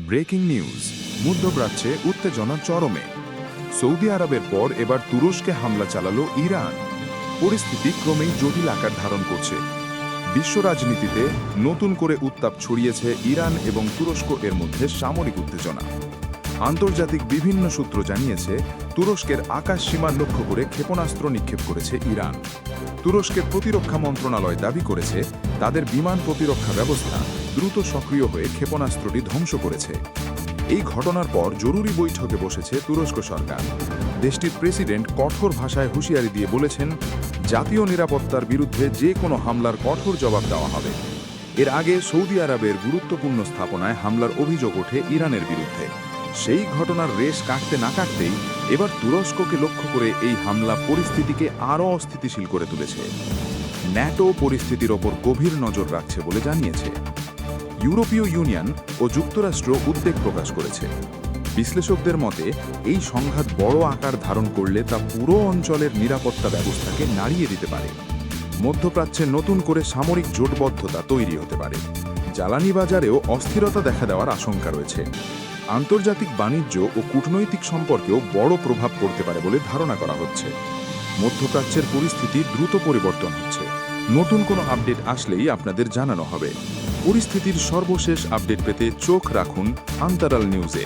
Breaking news, মধ্যপ্রাচ্যে উত্তেজনা চরমে। সৌদি আরবের পর এবার তুরস্কে হামলা চালালো ইরান। পরিস্থিতি ক্রমেই জটিল আকার ধারণ করছে। বিশ্ব রাজনীতিতে নতুন করে উত্তাপ ছড়িয়েছে ইরান এবং তুরস্ক এর মধ্যে সামরিক উত্তেজনা। আন্তর্জাতিক বিভিন্ন সূত্র জানিয়েছে, তুরস্কের আকাশ সীমা লক্ষ্য করে ক্ষেপণাস্ত্র নিক্ষেপ করেছে ইরান। তুরস্কের প্রতিরক্ষা মন্ত্রণালয় দাবি করেছে, তাদের বিমান প্রতিরক্ষা ব্যবস্থা দ্রুত সক্রিয় হয়ে ক্ষেপণাস্ত্রটি ধ্বংস করেছে। এই ঘটনার পর জরুরি বৈঠকে বসেছে তুরস্ক সরকার। দেশটির প্রেসিডেন্ট কঠোর ভাষায় হুঁশিয়ারি দিয়ে বলেছেন, জাতীয় নিরাপত্তার বিরুদ্ধে যে কোনো হামলার কঠোর জবাব দেওয়া হবে। এর আগে সৌদি আরবের গুরুত্বপূর্ণ স্থাপনায় হামলার অভিযোগ ওঠে ইরানের বিরুদ্ধে। সেই ঘটনার রেশ কাটতে না কাটতেই এবার তুরস্ককে লক্ষ্য করে এই হামলা পরিস্থিতিকে আরও অস্থিতিশীল করে তুলেছে। ন্যাটো পরিস্থিতির ওপর গভীর নজর রাখছে বলে জানিয়েছে। ইউরোপীয় ইউনিয়ন ও যুক্তরাষ্ট্র উদ্বেগ প্রকাশ করেছে। বিশ্লেষকদের মতে, এই সংঘাত বড় আকার ধারণ করলে তা পুরো অঞ্চলের নিরাপত্তা ব্যবস্থাকে নাড়িয়ে দিতে পারে। মধ্যপ্রাচ্যে নতুন করে সামরিক জোটবদ্ধতা তৈরি হতে পারে। জ্বালানি বাজারেও অস্থিরতা দেখা দেওয়ার আশঙ্কা রয়েছে। আন্তর্জাতিক বাণিজ্য ও কূটনৈতিক সম্পর্কেও বড় প্রভাব পড়তে পারে বলে ধারণা করা হচ্ছে। মধ্যপ্রাচ্যের পরিস্থিতি দ্রুত পরিবর্তন হচ্ছে। নতুন কোনো আপডেট আসলেই আপনাদের জানানো হবে। পরিস্থিতির সর্বশেষ আপডেট পেতে চোখ রাখুন আন্তরাল নিউজে।